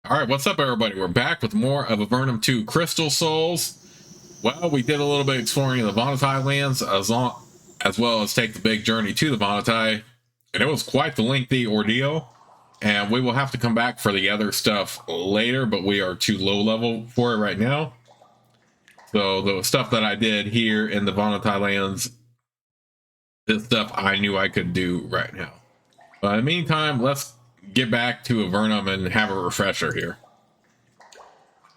All right, what's up, everybody? We're back with more of Avernum 2 Crystal Souls. Well, we did a little bit exploring the Vonatai lands as well as take the big journey to the Vonatai, and it was quite the lengthy ordeal. And we will have to come back for the other stuff later, but we are too low level for it right now. So the stuff that I did here in the Vonatai lands, this stuff I knew I could do right now. But in the meantime, let's get back to Avernum and have a refresher here.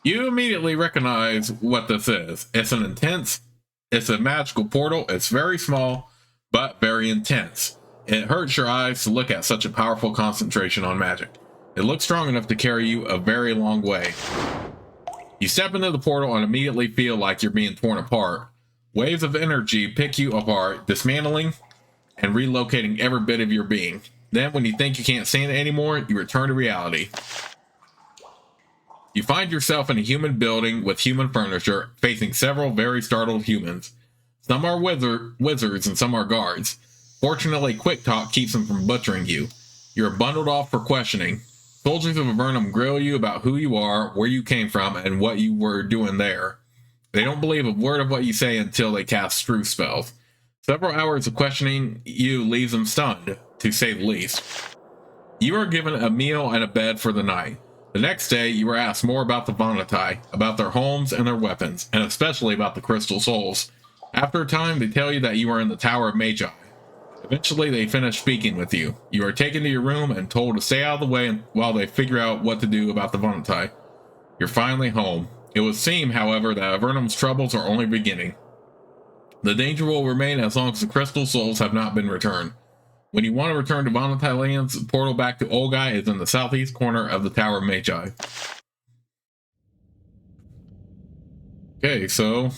You immediately recognize what this is. It's a magical portal. It's very small, but very intense. It hurts your eyes to look at such a powerful concentration on magic. It looks strong enough to carry you a very long way. You step into the portal and immediately feel like you're being torn apart. Waves of energy pick you apart, dismantling and relocating every bit of your being. Then, when you think you can't stand it anymore, you return to reality. You find yourself in a human building with human furniture, facing several very startled humans. Some are wizards and some are guards. Fortunately, quick talk keeps them from butchering you. You're bundled off for questioning. Soldiers of Avernum grill you about who you are, where you came from, and what you were doing there. They don't believe a word of what you say until they cast truth spells. Several hours of questioning you leaves them stunned, to say the least. You are given a meal and a bed for the night. The next day, you are asked more about the Vonatai, about their homes and their weapons, and especially about the Crystal Souls. After a time, they tell you that you are in the Tower of Magi. Eventually, they finish speaking with you. You are taken to your room and told to stay out of the way while they figure out what to do about the Vonatai. You're finally home. It would seem, however, that Avernum's troubles are only beginning. The danger will remain as long as the Crystal Souls have not been returned. When you want to return to Vonatai lands, the portal back to Olgai is in the southeast corner of the Tower of Magi. Okay, so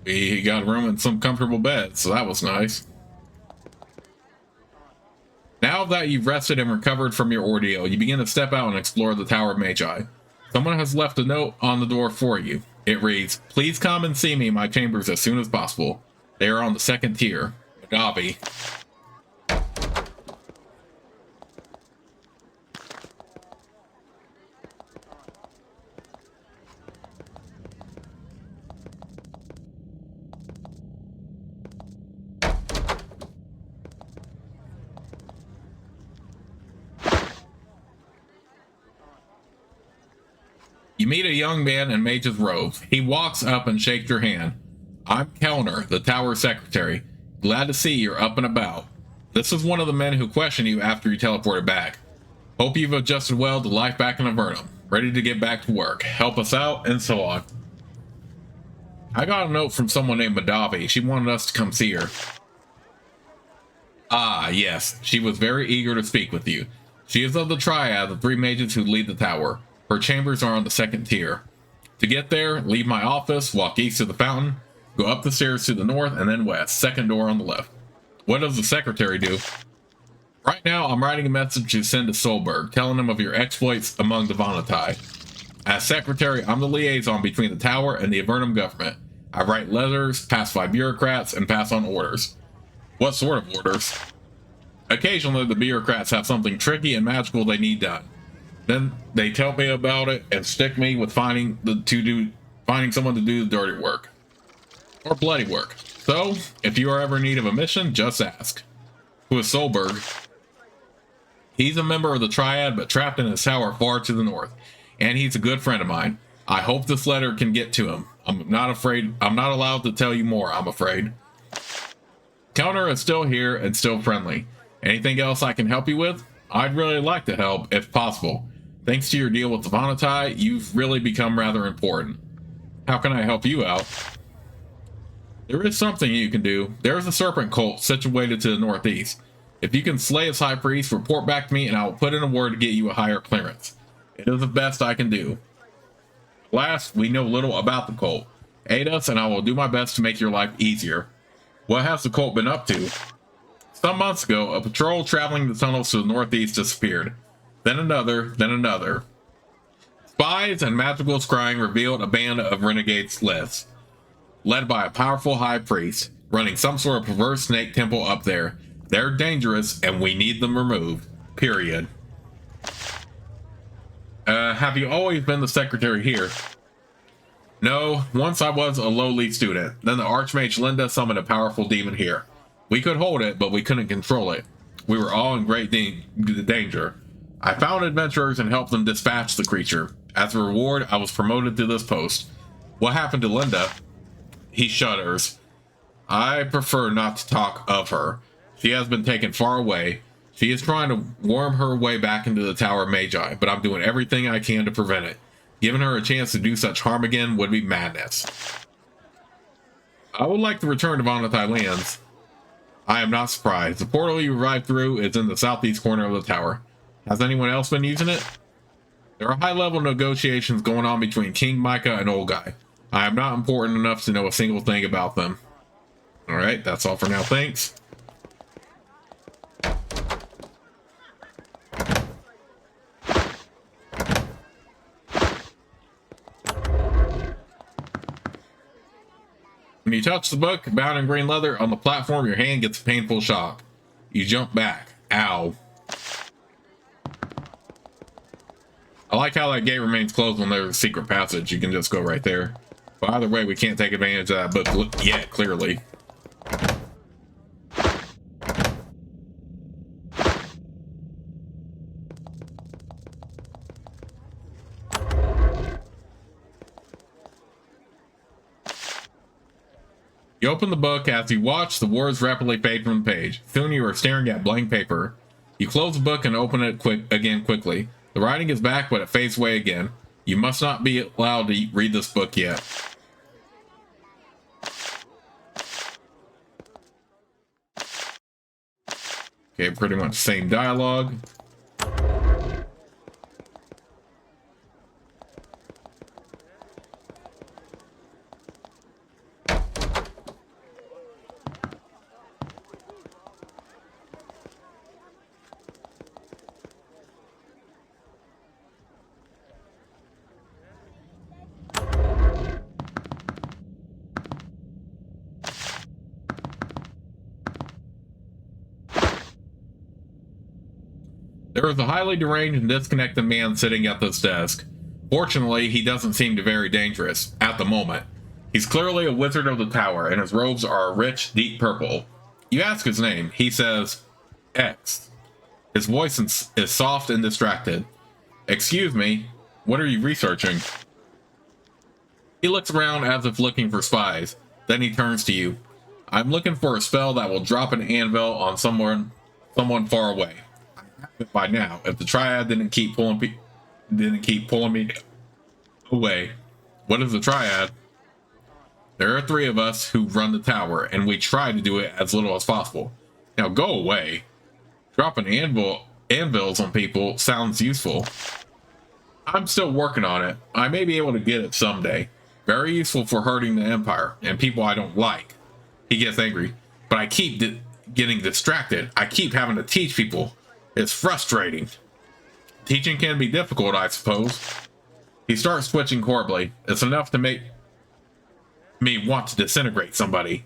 we got room in some comfortable beds, so that was nice. Now that you've rested and recovered from your ordeal, you begin to step out and explore the Tower of Magi. Someone has left a note on the door for you. It reads, "Please come and see me in my chambers as soon as possible. They are on the second tier. Magi." You meet a young man in mage's robes. He walks up and shakes your hand. "I'm Kellner, the tower secretary. Glad to see you're up and about. This is one of the men who questioned you after you teleported back. Hope you've adjusted well to life back in Avernum. Ready to get back to work. Help us out," and so on. I got a note from someone named Magi. She wanted us to come see her. Ah, yes. She was very eager to speak with you. She is of the triad, the three mages who lead the tower. Her chambers are on the second tier. To get there, leave my office, walk east to the fountain, go up the stairs to the north, and then west. Second door on the left. What does the secretary do? Right now, I'm writing a message to send to Solberg, telling him of your exploits among the Vonatai. As secretary, I'm the liaison between the tower and the Avernum government. I write letters, pacify bureaucrats, and pass on orders. What sort of orders? Occasionally, the bureaucrats have something tricky and magical they need done. Then they tell me about it and stick me with finding someone to do the dirty work. Or bloody work. So, if you are ever in need of a mission, just ask. Who is Solberg? He's a member of the Triad, but trapped in his tower far to the north. And he's a good friend of mine. I hope this letter can get to him. I'm not allowed to tell you more, I'm afraid. Kellner is still here and still friendly. Anything else I can help you with? I'd really like to help, if possible. Thanks to your deal with the Vonatai, you've really become rather important. How can I help you out? There is something you can do. There's a serpent cult situated to the northeast. If you can slay its high priest, report back to me and I will put in a word to get you a higher clearance. It is the best I can do. Last, we know little about the cult. Aid us and I will do my best to make your life easier. What has the cult been up to? Some months ago, a patrol traveling the tunnels to the northeast disappeared. Then another. Spies and magical scrying revealed a band of renegade Sliths, led by a powerful high priest, running some sort of perverse snake temple up there. They're dangerous and we need them removed. Period. Have you always been the secretary here? No, once I was a lowly student. Then the Archmage Linda summoned a powerful demon here. We could hold it, but we couldn't control it. We were all in great danger. I found adventurers and helped them dispatch the creature. As a reward, I was promoted to this post. What happened to Linda? He shudders. I prefer not to talk of her. She has been taken far away. She is trying to worm her way back into the Tower of Magi, but I'm doing everything I can to prevent it. Giving her a chance to do such harm again would be madness. I would like to return to Vonatai lands. I am not surprised. The portal you arrived through is in the southeast corner of the tower. Has anyone else been using it? There are high-level negotiations going on between King Micah and Old Guy. I am not important enough to know a single thing about them. Alright, that's all for now. Thanks. When you touch the book, bound in green leather, on the platform, your hand gets a painful shock. You jump back. Ow. I like how that gate remains closed when there's a secret passage. You can just go right there. But either way, we can't take advantage of that book yet, clearly. You open the book. As you watch, the words rapidly fade from the page. Soon you are staring at blank paper. You close the book and open it quickly. The writing is back, but it fades away again. You must not be allowed to read this book yet. Okay, pretty much same dialogue. There is a highly deranged and disconnected man sitting at this desk. Fortunately, he doesn't seem very dangerous, at the moment. He's clearly a wizard of the tower, and his robes are a rich, deep purple. You ask his name. He says, X. His voice is soft and distracted. Excuse me, what are you researching? He looks around as if looking for spies. Then he turns to you. I'm looking for a spell that will drop an anvil on someone far away. By now, if the triad didn't keep pulling me away. What is the triad? There are 3 of us who run the tower, and we try to do it as little as possible. Now go away. Dropping anvils on people sounds useful. I'm still working on it. I may be able to get it someday. Very useful for hurting the Empire and people I don't like. He gets angry, but I keep getting distracted. I keep having to teach people. It's frustrating. Teaching can be difficult, I suppose. He starts twitching horribly. It's enough to make me want to disintegrate somebody.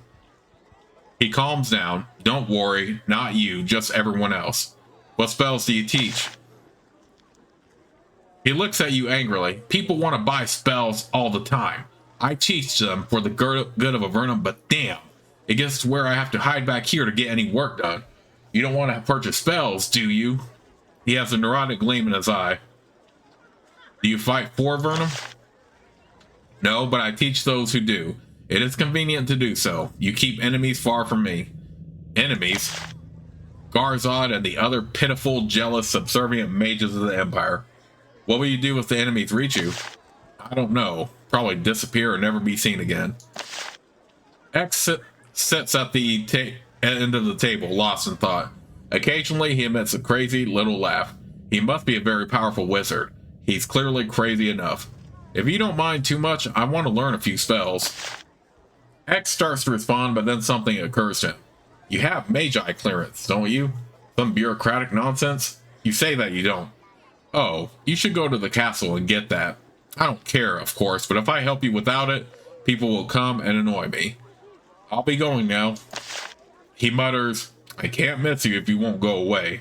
He calms down. Don't worry, not you, just everyone else. What spells do you teach? He looks at you angrily. People want to buy spells all the time. I teach them for the good of Avernum, but damn, it gets to where I have to hide back here to get any work done. You don't want to purchase spells, do you? He has a neurotic gleam in his eye. Do you fight for Avernum? No, but I teach those who do. It is convenient to do so. You keep enemies far from me. Enemies? Garzad and the other pitiful, jealous, subservient mages of the Empire. What will you do if the enemies reach you? I don't know. Probably disappear or never be seen again. X sits at the end of the table, lost in thought. Occasionally, he emits a crazy little laugh. He must be a very powerful wizard. He's clearly crazy enough. If you don't mind too much, I want to learn a few spells. X starts to respond, but then something occurs to him. You have Magi clearance, don't you? Some bureaucratic nonsense? You say that you don't. Oh, you should go to the castle and get that. I don't care, of course, but if I help you without it, people will come and annoy me. I'll be going now. He mutters, I can't miss you if you won't go away.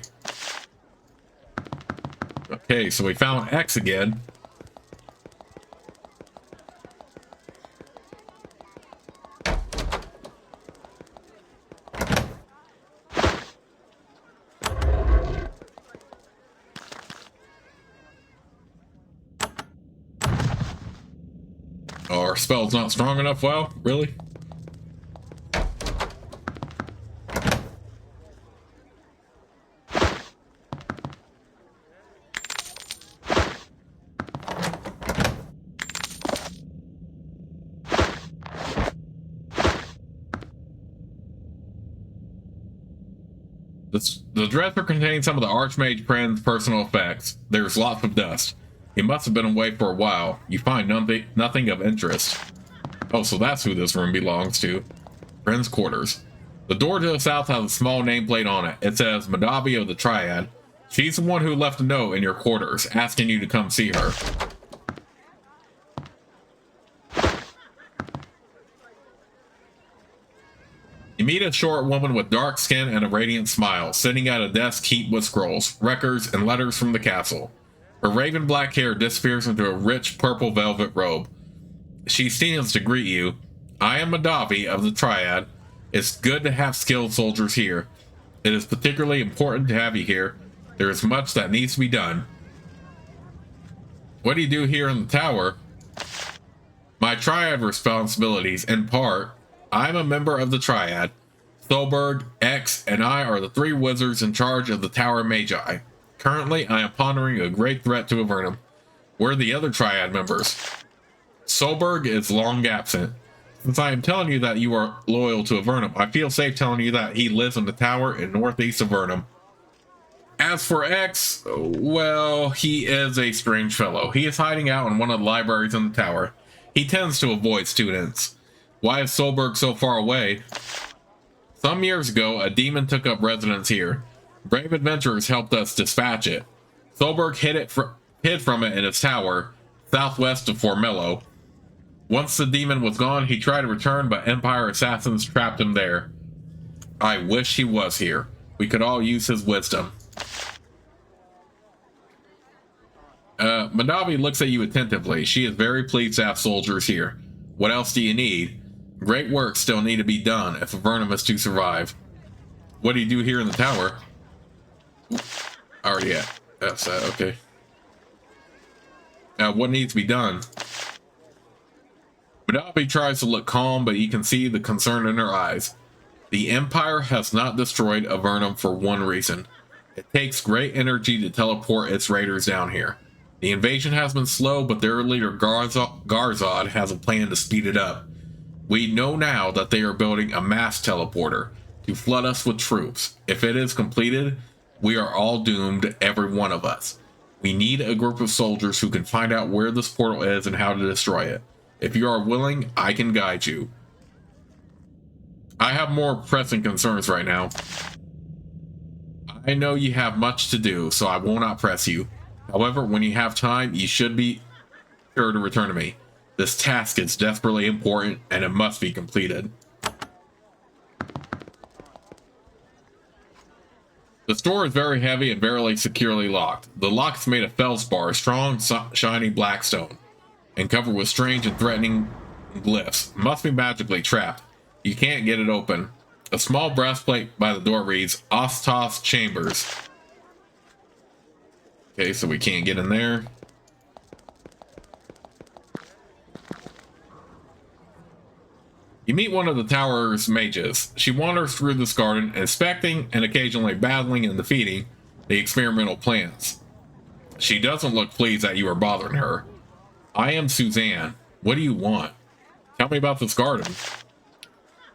Okay, so we found X again. Oh, our spell's not strong enough? Well, really? The dresser contains some of the Archmage Prin's personal effects. There's lots of dust. He must have been away for a while. You find nothing of interest. Oh, so that's who this room belongs to. Prin's quarters. The door to the south has a small nameplate on it. It says Magi of the Triad. She's the one who left a note in your quarters, asking you to come see her. You meet a short woman with dark skin and a radiant smile, sitting at a desk heaped with scrolls, records, and letters from the castle. Her raven black hair disappears into a rich purple velvet robe. She stands to greet you. I am Madavi of the Triad. It's good to have skilled soldiers here. It is particularly important to have you here. There is much that needs to be done. What do you do here in the tower? My Triad responsibilities, in part. I'm a member of the Triad. Solberg, X, and I are the three wizards in charge of the Tower Magi. Currently, I am pondering a great threat to Avernum. Where are the other Triad members? Solberg is long absent. Since I am telling you that you are loyal to Avernum, I feel safe telling you that he lives in the tower in northeast Avernum. As for X, well, he is a strange fellow. He is hiding out in one of the libraries in the tower. He tends to avoid students. Why is Solberg so far away? Some years ago, a demon took up residence here. Brave adventurers helped us dispatch it. Solberg hid from it in its tower, southwest of Formello. Once the demon was gone, he tried to return, but Empire assassins trapped him there. I wish he was here. We could all use his wisdom. Madavi looks at you attentively. She is very pleased to have soldiers here. What else do you need? Great work still need to be done if Avernum is to survive. What do you do here in the tower? Already at. That's okay. What needs to be done? Madavi tries to look calm, but you can see the concern in her eyes. The Empire has not destroyed Avernum for one reason. It takes great energy to teleport its raiders down here. The invasion has been slow, but their leader Garzod has a plan to speed it up. We know now that they are building a mass teleporter to flood us with troops. If it is completed, we are all doomed, every one of us. We need a group of soldiers who can find out where this portal is and how to destroy it. If you are willing, I can guide you. I have more pressing concerns right now. I know you have much to do, so I will not press you. However, when you have time, you should be sure to return to me. This task is desperately important, and it must be completed. The door is very heavy and very securely locked. The lock is made of feldspar, strong, shiny black stone, and covered with strange and threatening glyphs. It must be magically trapped. You can't get it open. A small breastplate by the door reads, Ostos Chambers. Okay, so we can't get in there. You meet one of the tower's mages. She wanders through this garden, inspecting and occasionally battling and defeating the experimental plants. She doesn't look pleased that you are bothering her. I am Suzanne. What do you want? Tell me about this garden.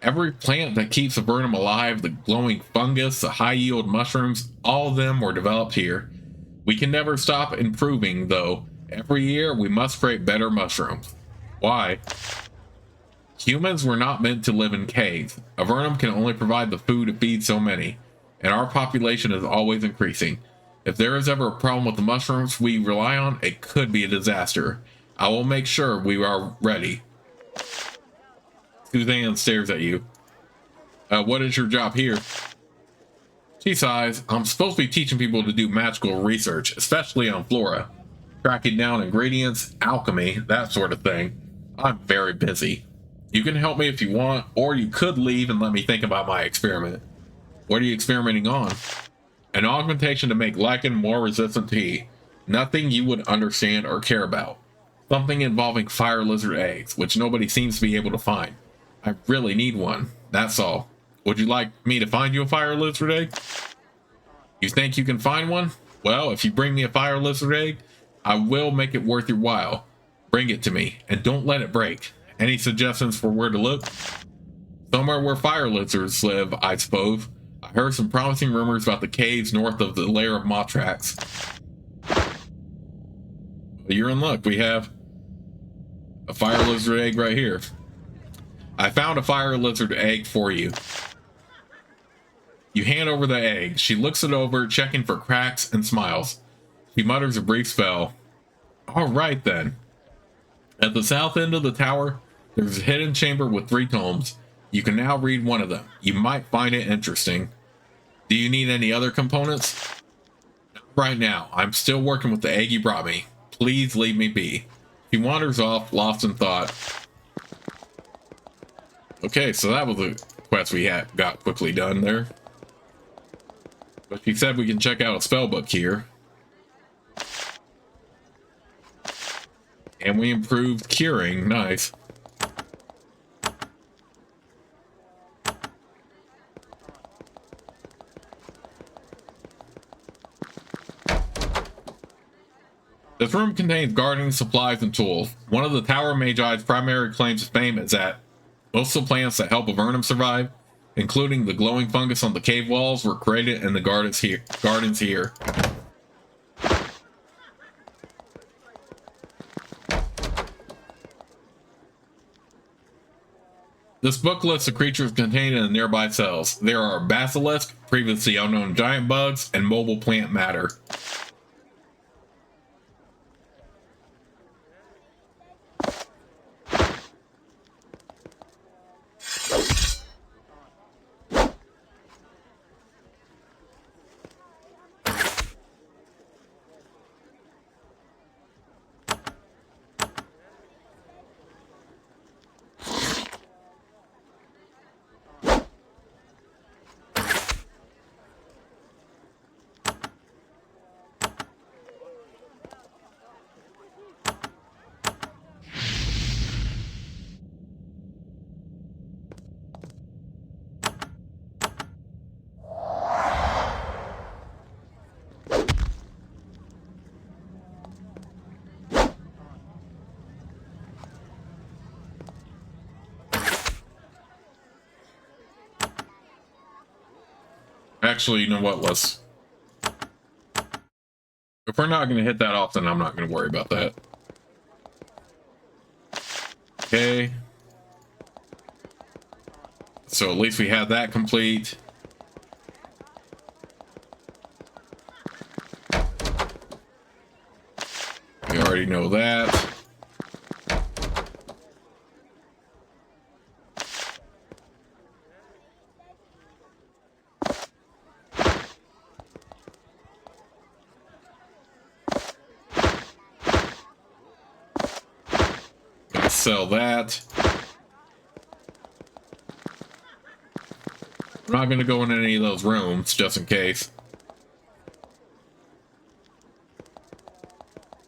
Every plant that keeps Avernum alive, the glowing fungus, the high-yield mushrooms, all of them were developed here. We can never stop improving, though. Every year, we must create better mushrooms. Why? Humans were not meant to live in caves. Avernum can only provide the food to feed so many, and our population is always increasing. If there is ever a problem with the mushrooms we rely on, it could be a disaster. I will make sure we are ready. Suzanne stares at you. What is your job here? She sighs. I'm supposed to be teaching people to do magical research, especially on flora, tracking down ingredients, alchemy, that sort of thing. I'm very busy. You can help me if you want, or you could leave and let me think about my experiment. What are you experimenting on? An augmentation to make lichen more resistant to heat. Nothing you would understand or care about. Something involving fire lizard eggs, which nobody seems to be able to find. I really need one. That's all. Would you like me to find you a fire lizard egg? You think you can find one? Well, if you bring me a fire lizard egg, I will make it worth your while. Bring it to me, and don't let it break. Any suggestions for where to look? Somewhere where fire lizards live, I suppose. I heard some promising rumors about the caves north of the lair of Motrax. You're in luck. We have a fire lizard egg right here. I found a fire lizard egg for you. You hand over the egg. She looks it over, checking for cracks, and smiles. She mutters a brief spell. All right, then. At the south end of the tower, there's a hidden chamber with 3 tomes. You can now read one of them. You might find it interesting. Do you need any other components? Not right now. I'm still working with the egg you brought me. Please leave me be. She wanders off, lost in thought. Okay, so that was a quest we got quickly done there. But she said we can check out a spellbook here. And we improved curing. Nice. This room contains gardening supplies and tools. One of the Tower Magi's primary claims to fame is that most of the plants that help Avernum survive, including the glowing fungus on the cave walls, were created in the gardens here. This book lists the creatures contained in the nearby cells. There are basilisk, previously unknown giant bugs, and mobile plant matter. Actually, you know what? If we're not going to hit that off, then I'm not going to worry about that. Okay. So at least we have that complete. We already know that. Sell that. I'm not going to go in any of those rooms just in case.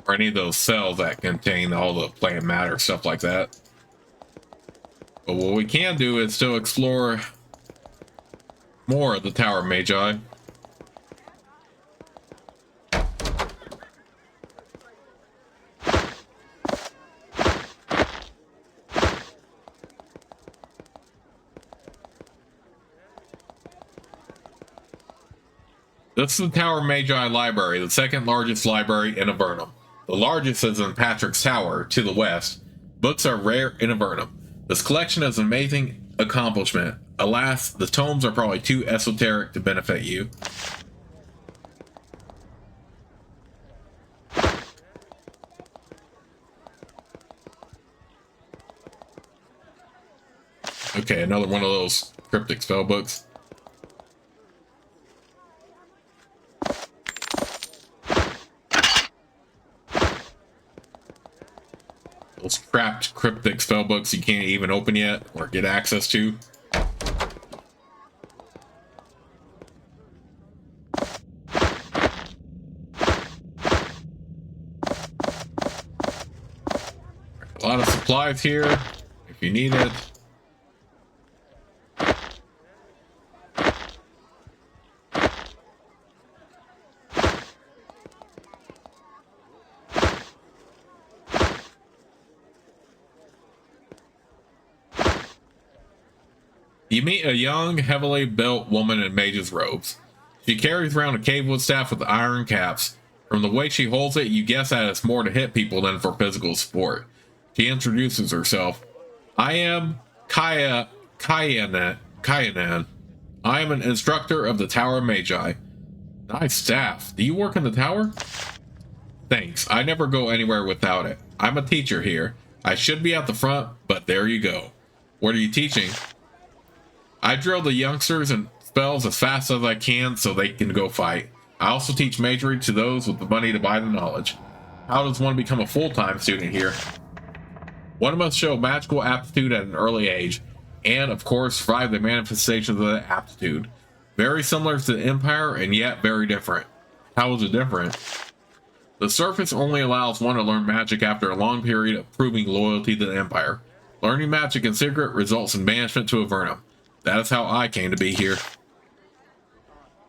Or any of those cells that contain all the plant matter, stuff like that. But what we can do is still explore more of the Tower Magi. This is the Tower Magi Library, the second largest library in Avernum. The largest is in Patrick's Tower, to the west. Books are rare in Avernum. This collection is an amazing accomplishment. Alas, the tomes are probably too esoteric to benefit you. Okay, another one of those cryptic spell books. Those trapped cryptic spellbooks you can't even open yet or get access to. A lot of supplies here if you need it. You meet a young, heavily built woman in mage's robes. She carries around a cavewood staff with iron caps. From the way she holds it, you guess that it's more to hit people than for physical support. She introduces herself. I am Kyanan. I am an instructor of the Tower of Magi. Nice staff. Do you work in the tower? Thanks. I never go anywhere without it. I'm a teacher here. I should be at the front, but there you go. What are you teaching? I drill the youngsters and spells as fast as I can so they can go fight. I also teach magery to those with the money to buy the knowledge. How does one become a full-time student here? One must show magical aptitude at an early age, and of course survive the manifestations of that aptitude. Very similar to the Empire, and yet very different. How is it different? The surface only allows one to learn magic after a long period of proving loyalty to the Empire. Learning magic in secret results in banishment to Avernum. That is how I came to be here.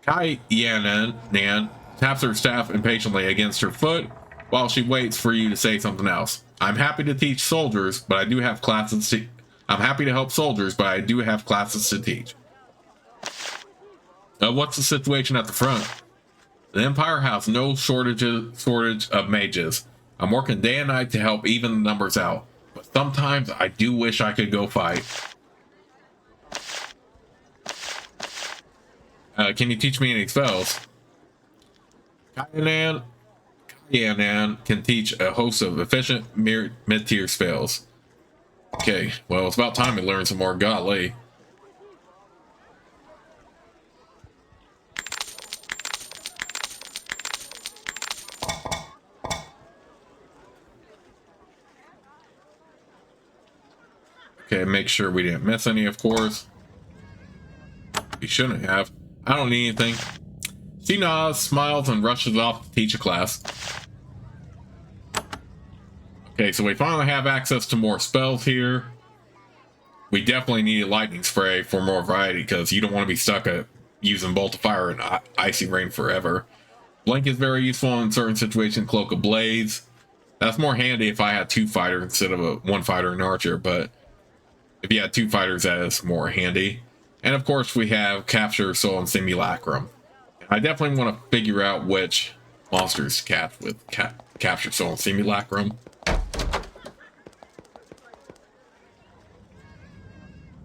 Kyanan taps her staff impatiently against her foot while she waits for you to say something else. I'm happy to teach soldiers, but I do have classes to... I'm happy to help soldiers, but I do have classes to teach. What's the situation at the front? The Empire has no shortage of mages. I'm working day and night to help even the numbers out, but sometimes I do wish I could go fight. Can you teach me any spells? Kyanan can teach a host of efficient mid-tier spells. Okay, well, it's about time we learn some more. Golly. Okay, make sure we didn't miss any, of course. We shouldn't have. I don't need anything. She nods, smiles, and rushes off to teach a class. Okay, so we finally have access to more spells here. We definitely need a lightning spray for more variety because you don't want to be stuck at using bolt of fire and icy rain forever. Blink is very useful in certain situations. Cloak of Blaze. That's more handy if I had two fighters instead of a one fighter and archer, but if you had two fighters, that is more handy. And of course, we have Capture Soul and Simulacrum. I definitely want to figure out which monsters to catch with Capture Soul and Simulacrum.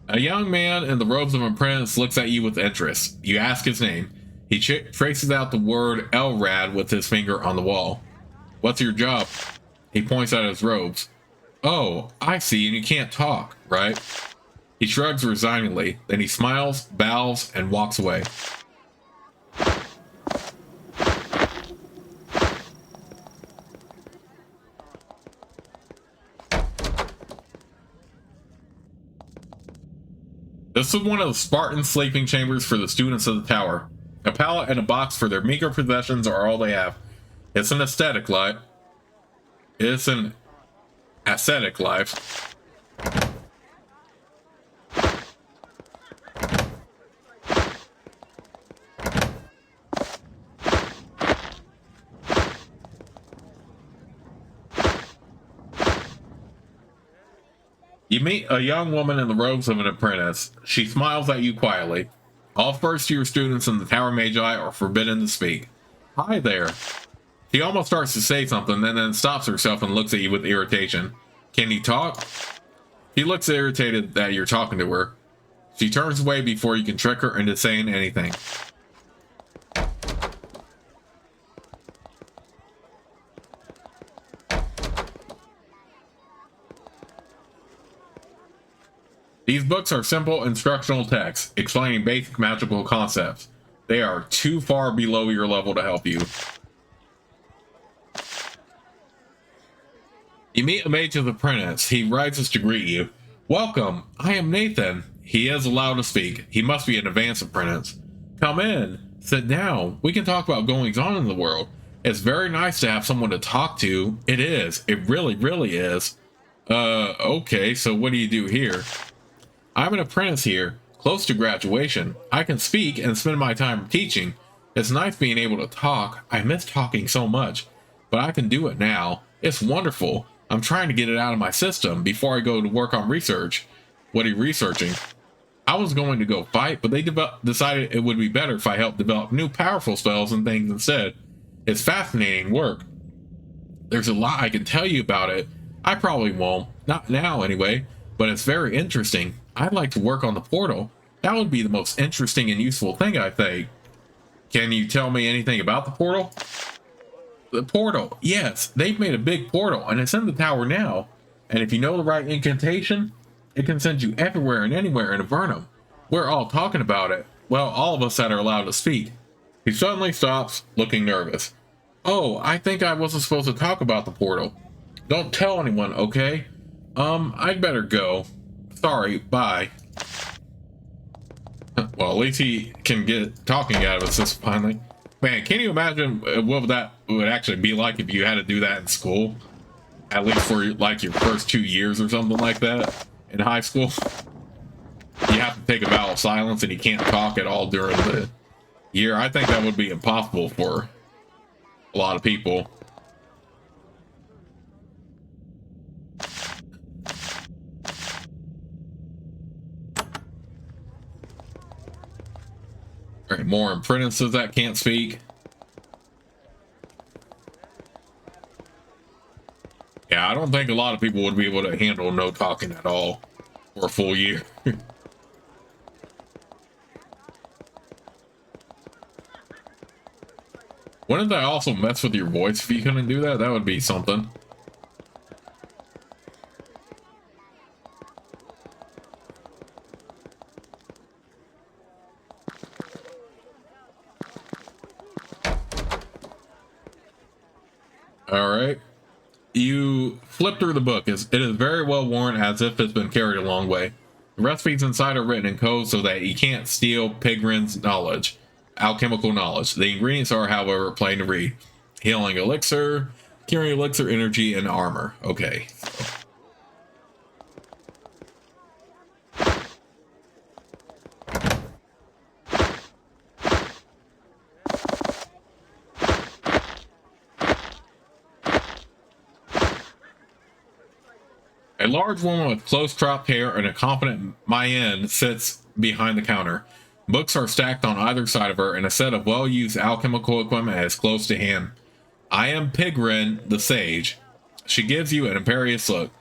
A young man in the robes of an apprentice looks at you with interest. You ask his name. He traces out the word Elrad with his finger on the wall. What's your job? He points at his robes. Oh, I see, and you can't talk, right? He shrugs resignedly, then he smiles, bows, and walks away. This is one of the Spartan sleeping chambers for the students of the tower. A pallet and a box for their meager possessions are all they have. It's an aesthetic life. It's an ascetic life. You meet a young woman in the robes of an apprentice. She smiles at you quietly. All first-year students in the Tower Magi are forbidden to speak. Hi there. She almost starts to say something and then stops herself and looks at you with irritation. Can you talk? She looks irritated that you're talking to her. She turns away before you can trick her into saying anything. These books are simple instructional texts explaining basic magical concepts. They are too far below your level to help you. You meet a mage's apprentice. He rises to greet you. Welcome, I am Nathan. He is allowed to speak. He must be an advanced apprentice. Come in, sit down. We can talk about goings on in the world. It's very nice to have someone to talk to. It is. It really, really is. Okay, so what do you do here? I'm an apprentice here, close to graduation. I can speak and spend my time teaching. It's nice being able to talk. I miss talking so much, but I can do it now. It's wonderful. I'm trying to get it out of my system before I go to work on research. What are you researching? I was going to go fight, but they decided it would be better if I helped develop new powerful spells and things instead. It's fascinating work. There's a lot I can tell you about it. I probably won't. Not now, anyway. But it's very interesting. I'd like to work on the portal. That would be the most interesting and useful thing, I think. Can you tell me anything about the portal? The portal, yes. They've made a big portal, and it's in the tower now. And if you know the right incantation, it can send you everywhere and anywhere in Avernum. We're all talking about it. Well, all of us that are allowed to speak. He suddenly stops, looking nervous. Oh, I think I wasn't supposed to talk about the portal. Don't tell anyone, okay? I'd better go. Sorry, bye. Well, at least he can get talking out of his system finally. Man, can you imagine what that would actually be like if you had to do that in school? At least for like your first 2 years or something like that in high school. You have to take a vow of silence and you can't talk at all during the year. I think that would be impossible for a lot of people. All right, more apprentices that can't speak. Yeah, I don't think a lot of people would be able to handle no talking at all for a full year. Wouldn't that also mess with your voice if you couldn't do that? That would be something. All right. You flip through the book. It is very well worn, as if it's been carried a long way. The recipes inside are written in code so that you can't steal Pigrin's knowledge, alchemical knowledge. The ingredients are, however, plain to read. Healing elixir, curing elixir, energy, and armor. Okay. A large woman with close cropped hair and a confident mien sits behind the counter. Books are stacked on either side of her, and a set of well-used alchemical equipment is close to hand. I am Pigrin, the sage. She gives you an imperious look.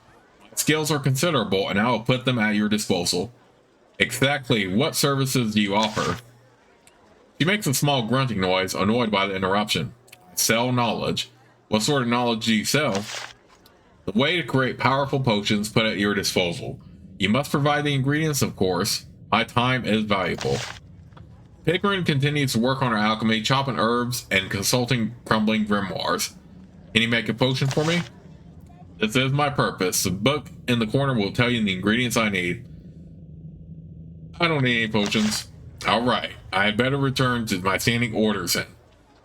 My skills are considerable, and I will put them at your disposal. Exactly what services do you offer? She makes a small grunting noise, annoyed by the interruption. I sell knowledge. What sort of knowledge do you sell? The way to create powerful potions put at your disposal. You must provide the ingredients, of course. My time is valuable. Pigrin continues to work on her alchemy, chopping herbs and consulting crumbling grimoires. Can you make a potion for me? This is my purpose. The book in the corner will tell you the ingredients I need. I don't need any potions. Alright, I had better return to my standing orders then.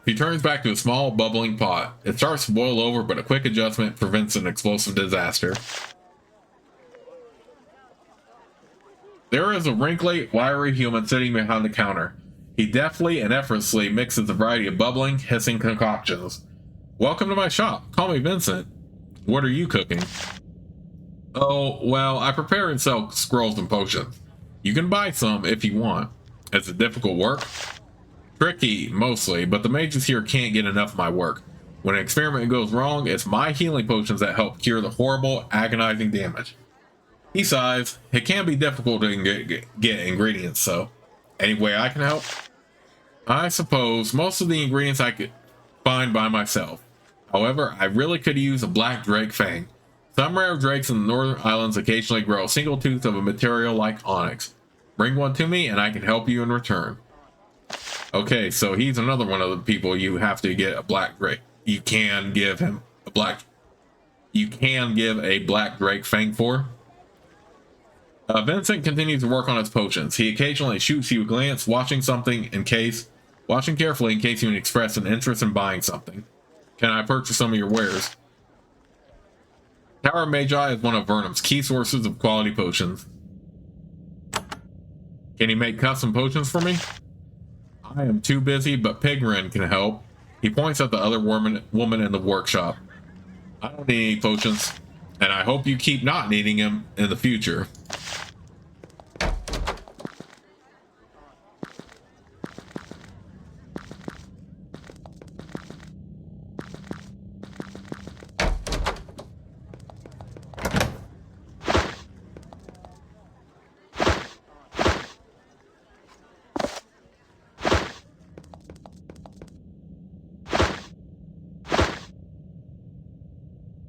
He turns back to a small, bubbling pot. It starts to boil over, but a quick adjustment prevents an explosive disaster. There is a wrinkly, wiry human sitting behind the counter. He deftly and effortlessly mixes a variety of bubbling, hissing concoctions. Welcome to my shop. Call me Vincent. What are you cooking? Oh, well, I prepare and sell scrolls and potions. You can buy some if you want. Is it difficult work? Tricky, mostly, but the mages here can't get enough of my work. When an experiment goes wrong, it's my healing potions that help cure the horrible, agonizing damage. He sighs. It can be difficult to get ingredients, so any way I can help? I suppose most of the ingredients I could find by myself. However, I really could use a black drake fang. Some rare drakes in the northern islands occasionally grow a single tooth of a material like onyx. Bring one to me and I can help you in return. Okay, so he's another one of the people you have to get a black drake. You can give him a black. you can give a black drake fang for. Vincent continues to work on his potions. He occasionally shoots you a glance, watching carefully in case you express an interest in buying something. Can I purchase some of your wares? Tower of Magi is one of Avernum's key sources of quality potions. Can you make custom potions for me? I am too busy, but Pigrin can help. He points at the other woman in the workshop. I don't need any potions, and I hope you keep not needing them in the future.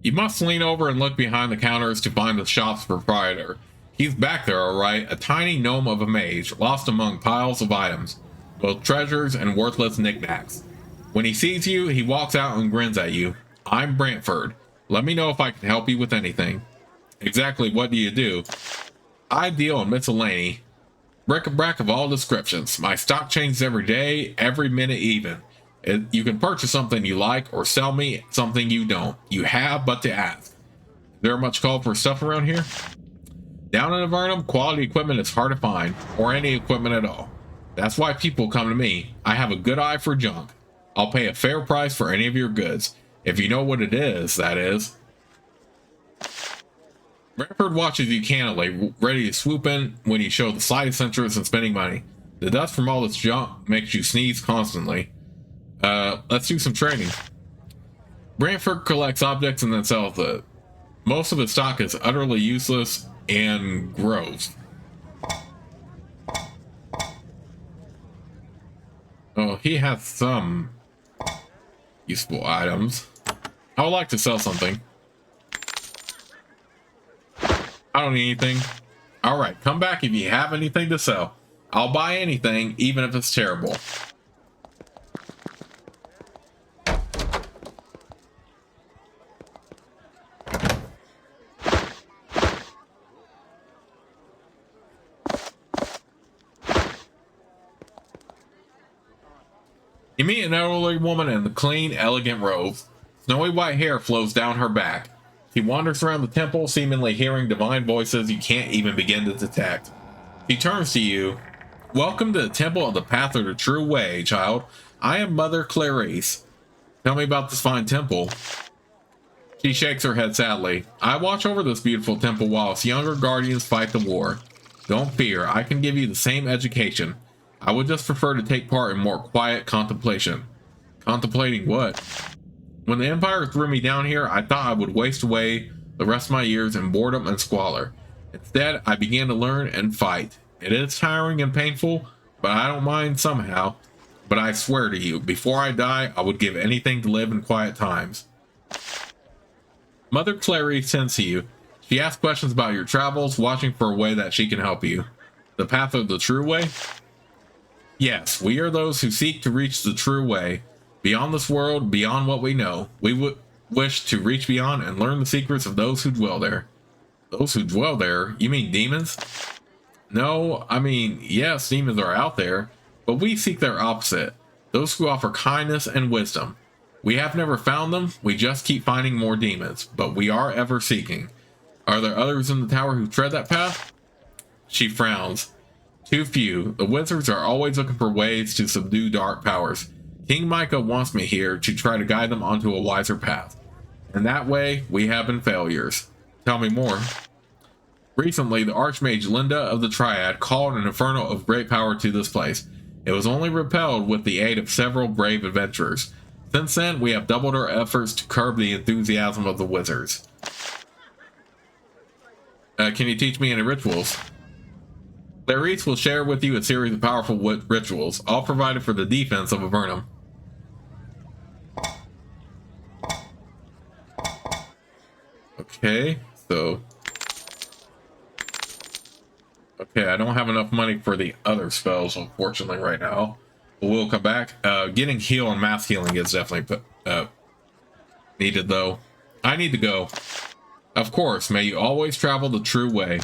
You must lean over and look behind the counters to find the shop's proprietor. He's back there, alright, a tiny gnome of a mage, lost among piles of items, both treasures and worthless knickknacks. When he sees you, he walks out and grins at you. I'm Brantford. Let me know if I can help you with anything. Exactly what do you do? I deal in miscellany. Bric-a-brac of all descriptions. My stock changes every day, every minute even. You can purchase something you like or sell me something you don't. You have but to ask. Is there much call for stuff around here? Down in Avernum, quality equipment is hard to find, or any equipment at all. That's why people come to me. I have a good eye for junk. I'll pay a fair price for any of your goods. If you know what it is, that is. Brantford watches you candidly, ready to swoop in when you show the slightest interest in spending money. The dust from all this junk makes you sneeze constantly. Let's do some trading. Brantford collects objects and then sells it. Most of his stock is utterly useless and gross. Oh, he has some useful items. I would like to sell something. I don't need anything. Alright, come back if you have anything to sell. I'll buy anything, even if it's terrible. You meet an elderly woman in the clean, elegant robes. Snowy white hair flows down her back. She wanders around the temple, seemingly hearing divine voices you can't even begin to detect. She turns to you. Welcome to the Temple of the Path of the True Way, child. I am Mother Clarice. Tell me about this fine temple. She shakes her head sadly. I watch over this beautiful temple while its younger guardians fight the war. Don't fear, I can give you the same education. I would just prefer to take part in more quiet contemplation. Contemplating what? When the Empire threw me down here, I thought I would waste away the rest of my years in boredom and squalor. Instead, I began to learn and fight. It is tiring and painful, but I don't mind somehow. But I swear to you, before I die, I would give anything to live in quiet times. Mother Clary sends to you. She asks questions about your travels, watching for a way that she can help you. The path of the true way? Yes, we are those who seek to reach the true way. Beyond this world, beyond what we know. We would wish to reach beyond and learn the secrets of those who dwell there. Those who dwell there? You mean demons? No, I mean, yes, demons are out there, but we seek their opposite. Those who offer kindness and wisdom. We have never found them, we just keep finding more demons, but we are ever seeking. Are there others in the tower who tread that path? She frowns. Too few. The wizards are always looking for ways to subdue dark powers. King Micah wants me here to try to guide them onto a wiser path. And that way, we have been failures. Tell me more. Recently, the Archmage Linda of the Triad called an inferno of great power to this place. It was only repelled with the aid of several brave adventurers. Since then, we have doubled our efforts to curb the enthusiasm of the wizards. Can you teach me any rituals? Clarice will share with you a series of powerful rituals, all provided for the defense of Avernum. Okay, so... Okay, I don't have enough money for the other spells, unfortunately, right now. But we'll come back. Getting heal and mass healing is definitely needed, though. I need to go. Of course, may you always travel the true way.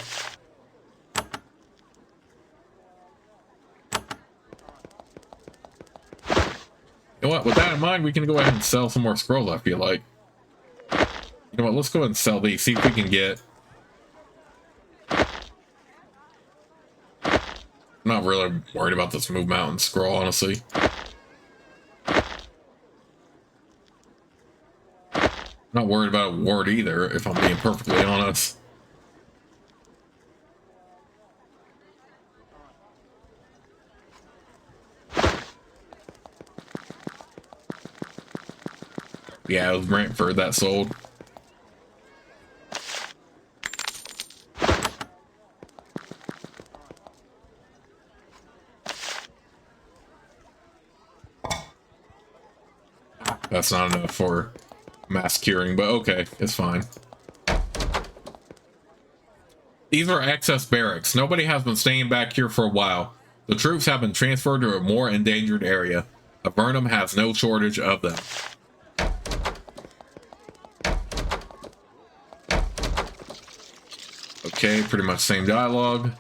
You know what? With that in mind, we can go ahead and sell some more scrolls, I feel like. You know what? Let's go ahead and sell these, see if we can get... I'm not really worried about this Move Mountain scroll, honestly. I'm not worried about a ward either, if I'm being perfectly honest. Yeah, it was Brantford that sold. That's not enough for mass curing, but okay, it's fine. These are excess barracks. Nobody has been staying back here for a while. The troops have been transferred to a more endangered area. Avernum has no shortage of them. Okay, pretty much same dialogue.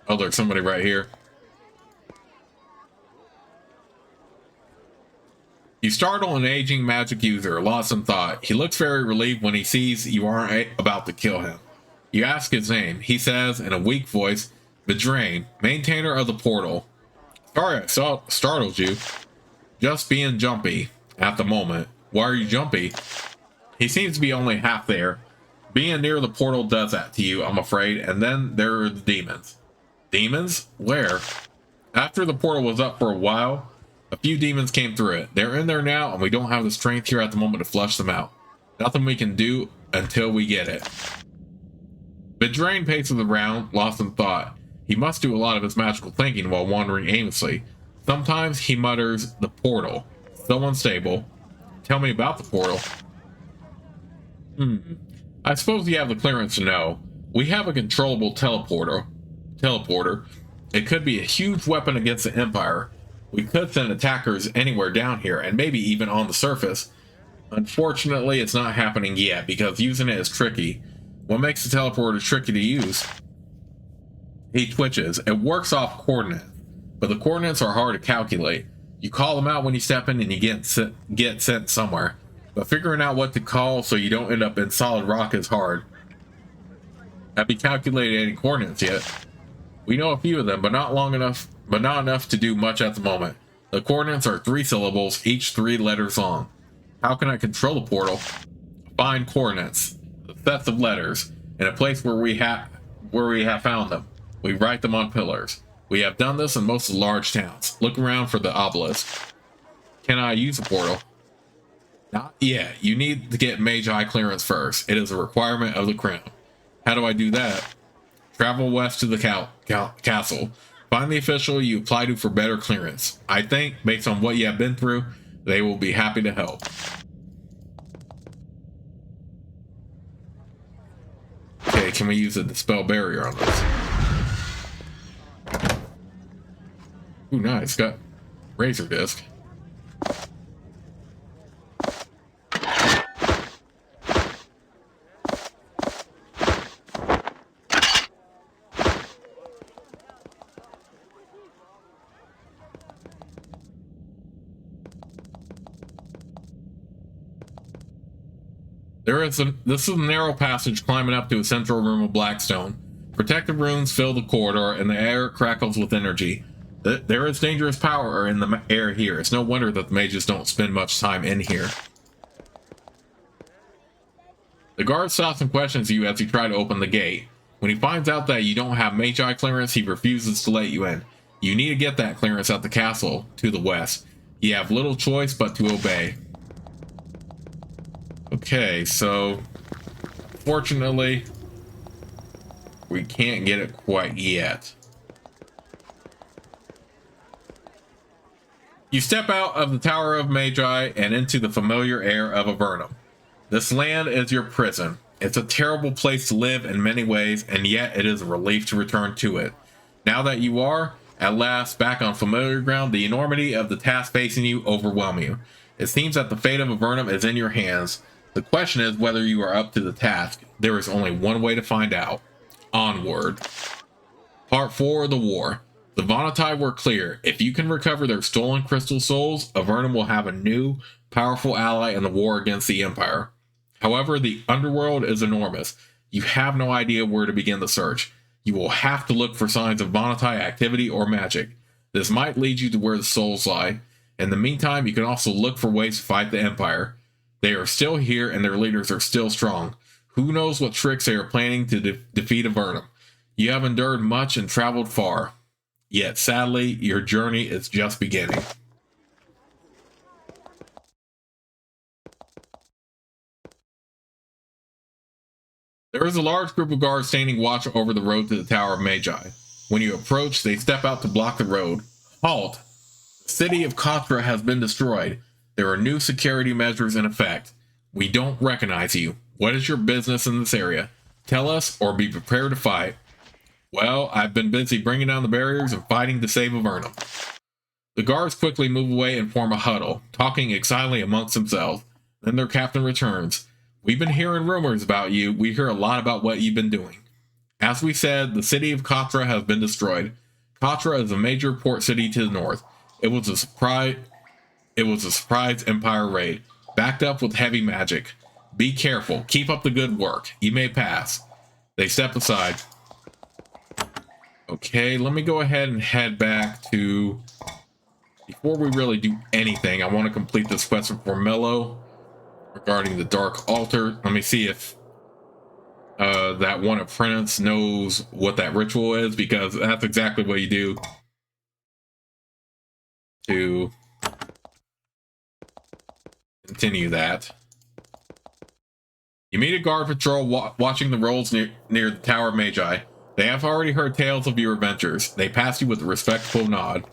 Oh, there's somebody right here. You startle an aging magic user, lost in thought. He looks very relieved when he sees you aren't about to kill him. You ask his name. He says in a weak voice, Bedrain, maintainer of the portal. Sorry I startled you. Just being jumpy at the moment. Why are you jumpy? He seems to be only half there. Being near the portal does that to you, I'm afraid. And then there are the demons. Demons? Where? After the portal was up for a while, a few demons came through it. They're in there now, and we don't have the strength here at the moment to flush them out. Nothing we can do until we get it. Bedrain paces around, lost in thought. He must do a lot of his magical thinking while wandering aimlessly. Sometimes he mutters, the portal. So unstable. Tell me about the portal. I suppose you have the clearance to know. We have a controllable teleporter. It could be a huge weapon against the Empire. We could send attackers anywhere down here, and maybe even on the surface. Unfortunately, it's not happening yet, because using it is tricky. What makes the teleporter tricky to use? He twitches. It works off coordinates, but the coordinates are hard to calculate. You call them out when you step in and you get sent somewhere. But figuring out what to call so you don't end up in solid rock is hard. Have you calculated any coordinates yet? We know a few of them, but not enough to do much at the moment. The coordinates are 3 syllables, each 3 letters long. How can I control the portal? Find coordinates, sets of letters, in a place where we have found them. We write them on pillars. We have done this in most of the large towns. Look around for the obelisk. Can I use the portal? Not yet. You need to get Magi clearance first. It is a requirement of the crown. How do I do that? Travel west to the castle. Find the official you apply to for better clearance. I think, based on what you have been through, they will be happy to help. Okay, can we use a dispel barrier on this? Ooh, nice. Got razor disc. This is a narrow passage climbing up to a central room of blackstone. Protective runes fill the corridor, and the air crackles with energy. There is dangerous power in the air here. It's no wonder that the mages don't spend much time in here. The guard stops and questions you as you try to open the gate. When he finds out that you don't have Magi clearance, he refuses to let you in. You need to get that clearance at the castle to the west. You have little choice but to obey. Okay, so fortunately, we can't get it quite yet. You step out of the Tower of Magi and into the familiar air of Avernum. This land is your prison. It's a terrible place to live in many ways, and yet it is a relief to return to it. Now that you are, at last, back on familiar ground, the enormity of the task facing you overwhelm you. It seems that the fate of Avernum is in your hands. The question is whether you are up to the task. There is only one way to find out. Onward. Part 4, The War. The Vonatai were clear. If you can recover their stolen crystal souls, Avernum will have a new, powerful ally in the war against the Empire. However, the underworld is enormous. You have no idea where to begin the search. You will have to look for signs of Vonatai activity or magic. This might lead you to where the souls lie. In the meantime, you can also look for ways to fight the Empire. They are still here and their leaders are still strong. Who knows what tricks they are planning to defeat Avernum? You have endured much and traveled far. Yet, sadly, your journey is just beginning. There is a large group of guards standing watch over the road to the Tower of Magi. When you approach, they step out to block the road. Halt! The city of Katra has been destroyed. There are new security measures in effect. We don't recognize you. What is your business in this area? Tell us or be prepared to fight. Well, I've been busy bringing down the barriers and fighting to save Avernum. The guards quickly move away and form a huddle, talking excitedly amongst themselves. Then their captain returns. We've been hearing rumors about you. We hear a lot about what you've been doing. As we said, the city of Katra has been destroyed. Katra is a major port city to the north. It was a surprise Empire raid, backed up with heavy magic. Be careful. Keep up the good work. You may pass. They step aside. Okay, let me go ahead and head back to... Before we really do anything, I want to complete this quest for Mello regarding the Dark Altar. Let me see if that one apprentice knows what that ritual is, because that's exactly what you do to continue that. You meet a guard patrol watching the rolls near the Tower of Magi. They have already heard tales of your adventures. They pass you with a respectful nod.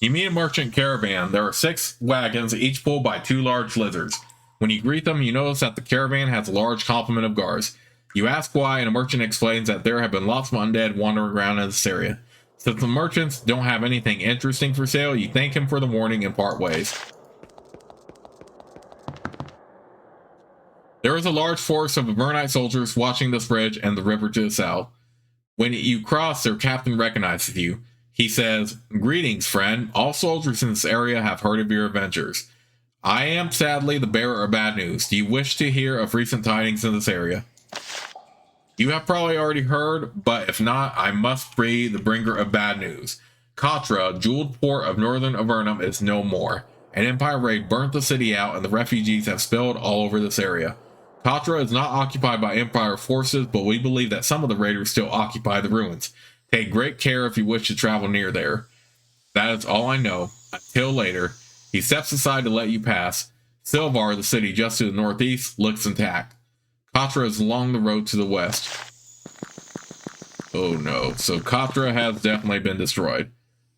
You meet a merchant caravan. There are 6 wagons, each pulled by 2 large lizards. When you greet them, you notice that the caravan has a large complement of guards. You ask why, and a merchant explains that there have been lots of undead wandering around in this area. Since the merchants don't have anything interesting for sale, you thank him for the warning and part ways. There is a large force of Avernite soldiers watching this bridge and the river to the south. When you cross, their captain recognizes you. He says, "Greetings, friend. All soldiers in this area have heard of your adventures. I am sadly the bearer of bad news. Do you wish to hear of recent tidings in this area?" You have probably already heard, but if not, I must be the bringer of bad news. Katra, jeweled port of northern Avernum, is no more. An Empire raid burnt the city out, and the refugees have spilled all over this area. Katra is not occupied by Empire forces, but we believe that some of the raiders still occupy the ruins. Take great care if you wish to travel near there. That is all I know. Until later. He steps aside to let you pass. Silvar, the city just to the northeast, looks intact. Katra is along the road to the west. Oh no, so Katra has definitely been destroyed.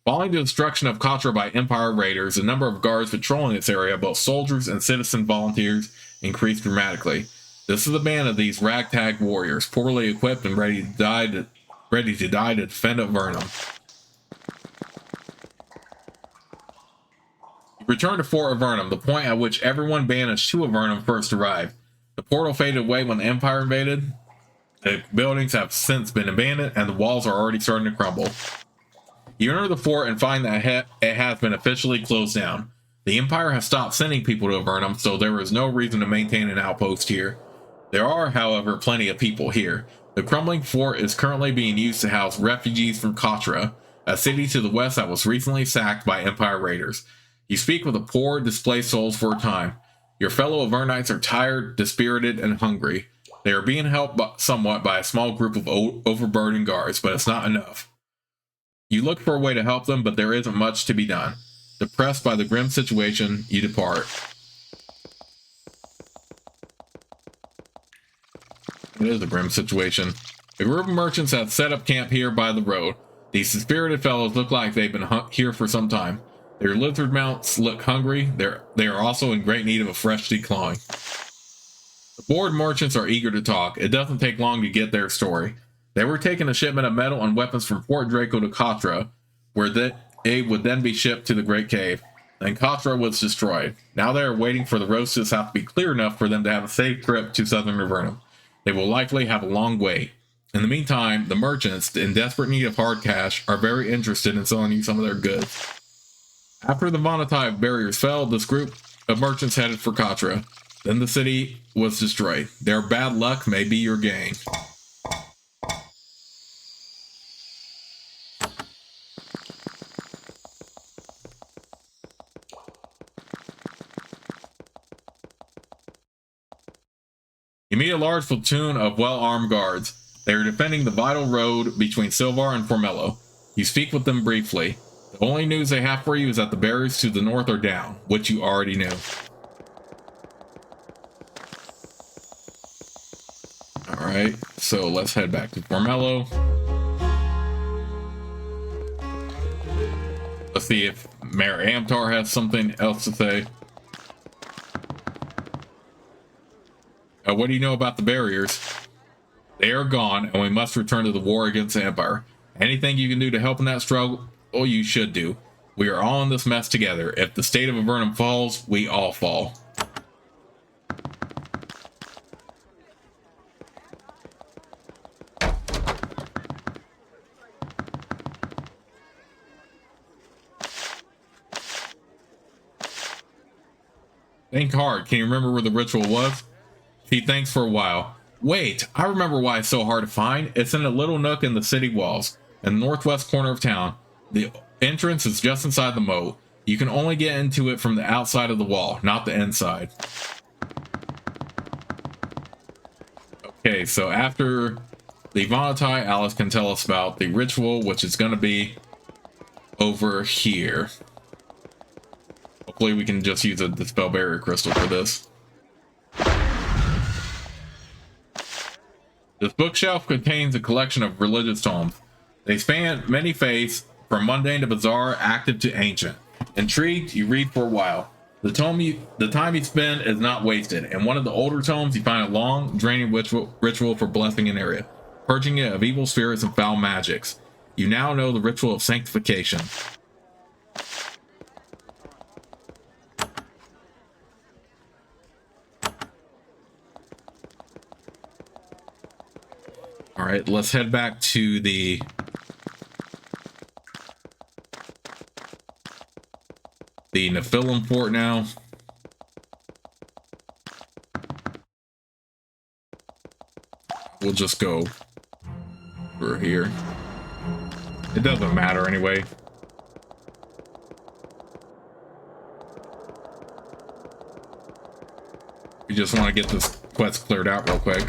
Following the destruction of Katra by Empire raiders, the number of guards patrolling this area, both soldiers and citizen volunteers, increased dramatically. This is the band of these ragtag warriors, poorly equipped and ready to die to defend Avernum. You return to Fort Avernum, the point at which everyone banished to Avernum first arrived. The portal faded away when the Empire invaded. The buildings have since been abandoned, and the walls are already starting to crumble. You enter the fort and find that it has been officially closed down. The Empire has stopped sending people to Avernum, so there is no reason to maintain an outpost here. There are, however, plenty of people here. The crumbling fort is currently being used to house refugees from Katra, a city to the west that was recently sacked by Empire raiders. You speak with the poor, displaced souls for a time. Your fellow Avernites are tired, dispirited, and hungry. They are being helped somewhat by a small group of overburdened guards, but it's not enough. You look for a way to help them, but there isn't much to be done. Depressed by the grim situation, you depart. It is a grim situation. A group of merchants have set up camp here by the road. These spirited fellows look like they've been here for some time. Their lizard mounts look hungry. They are also in great need of a fresh declawing. The bored merchants are eager to talk. It doesn't take long to get their story. They were taking a shipment of metal and weapons from Port Draco to Katra, where they would then be shipped to the Great Cave. Then Katra was destroyed. Now they are waiting for the roads to have to be clear enough for them to have a safe trip to southern Avernum. They will likely have a long wait. In the meantime, the merchants, in desperate need of hard cash, are very interested in selling you some of their goods. After the Vonatai barriers fell, this group of merchants headed for Katra. Then the city was destroyed. Their bad luck may be your gain. You meet a large platoon of well-armed guards. They are defending the vital road between Silvar and Formello. You speak with them briefly. The only news they have for you is that the barriers to the north are down, which you already knew. Alright, so let's head back to Formello. Let's see if Mayor Amtar has something else to say. What do you know about the barriers? They are gone, and we must return to the war against the Empire. Anything you can do to help in that struggle, well, you should do. We are all in this mess together. If the state of Avernum falls, we all fall. Think hard. Can you remember where the ritual was? She thinks for a while. Wait, I remember why it's so hard to find. It's in a little nook in the city walls, in the northwest corner of town. The entrance is just inside the moat. You can only get into it from the outside of the wall, not the inside. Okay, so after the Vonatai, Alice can tell us about the ritual, which is going to be over here. Hopefully we can just use a Dispel Barrier Crystal for this. This bookshelf contains a collection of religious tomes. They span many faiths, from mundane to bizarre, active to ancient. Intrigued, you read for a while. The time you spend is not wasted. In one of the older tomes, you find a long, draining ritual for blessing an area, purging it of evil spirits and foul magics. You now know the ritual of sanctification. All right, let's head back to the Nephilim fort now. We'll just go over here. It doesn't matter anyway. We just want to get this quest cleared out real quick.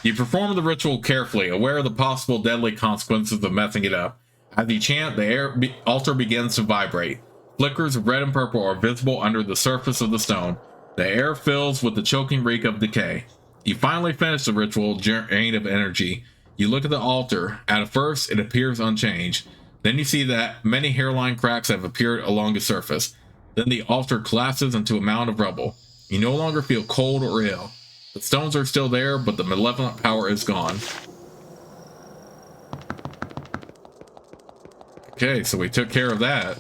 You perform the ritual carefully, aware of the possible deadly consequences of messing it up. As you chant, the altar begins to vibrate. Flickers of red and purple are visible under the surface of the stone. The air fills with the choking reek of decay. You finally finish the ritual, drained of energy. You look at the altar. At first, it appears unchanged. Then you see that many hairline cracks have appeared along the surface. Then the altar collapses into a mound of rubble. You no longer feel cold or ill. The stones are still there, but the malevolent power is gone. Okay, so we took care of that.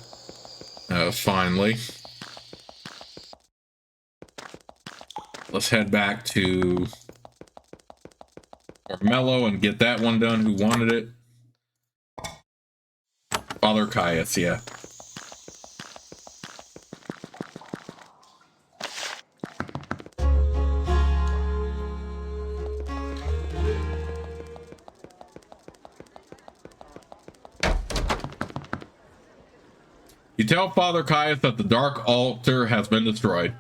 Finally. Let's head back to Formello and get that one done. Who wanted it? Father Caius, yeah. You tell Father Caius that the Dark Altar has been destroyed.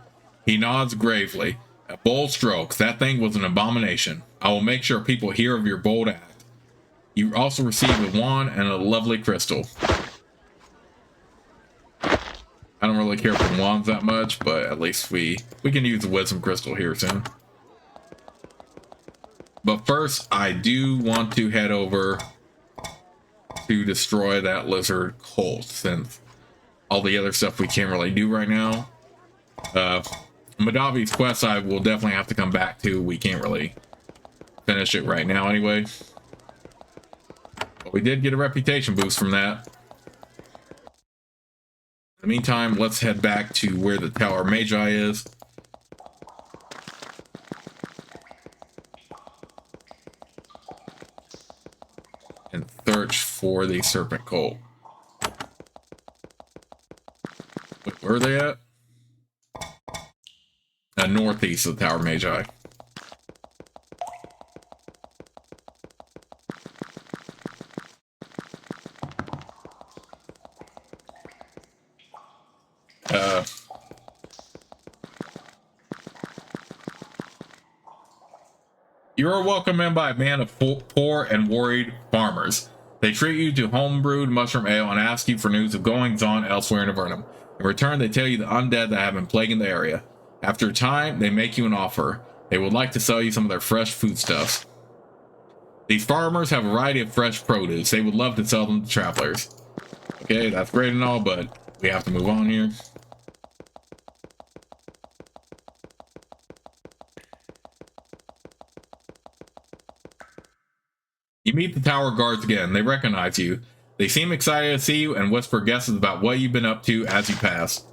He nods gravely. A bold stroke. That thing was an abomination. I will make sure people hear of your bold act. You also receive a wand and a lovely crystal. I don't really care for wands that much, but at least we can use the wisdom crystal here soon. But first, I do want to head over to destroy that lizard cult, since all the other stuff we can't really do right now. Madavi's quest I will definitely have to come back to. We can't really finish it right now anyway. But we did get a reputation boost from that. In the meantime, let's head back to where the Tower Magi is. And search for the Serpent Cult. Where are they at? Northeast of the Tower Magi. You are welcomed in by a band of poor and worried farmers. They treat you to home-brewed mushroom ale and ask you for news of goings-on elsewhere in Avernum. In return, they tell you the undead that have been plaguing the area. After a time, they make you an offer. They would like to sell you some of their fresh foodstuffs. These farmers have a variety of fresh produce. They would love to sell them to travelers. Okay, that's great and all, but we have to move on here. You meet the tower guards again. They recognize you. They seem excited to see you and whisper guesses about what you've been up to as you pass.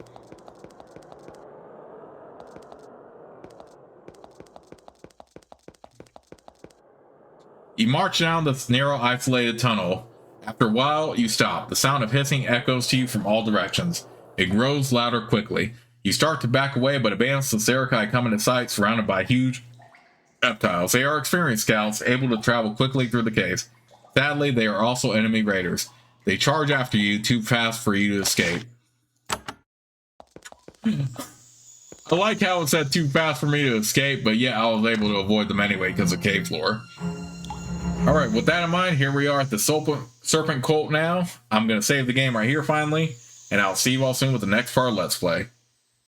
You march down this narrow, isolated tunnel. After a while, you stop. The sound of hissing echoes to you from all directions. It grows louder quickly. You start to back away, but a band of Sarakai come into sight, surrounded by huge reptiles. They are experienced scouts, able to travel quickly through the caves. Sadly, they are also enemy raiders. They charge after you, too fast for you to escape. I like how it said too fast for me to escape, but yeah, I was able to avoid them anyway because of cave floor. Alright, with that in mind, here we are at the Serpent Cult now. I'm going to save the game right here finally, and I'll see you all soon with the next part of Let's Play.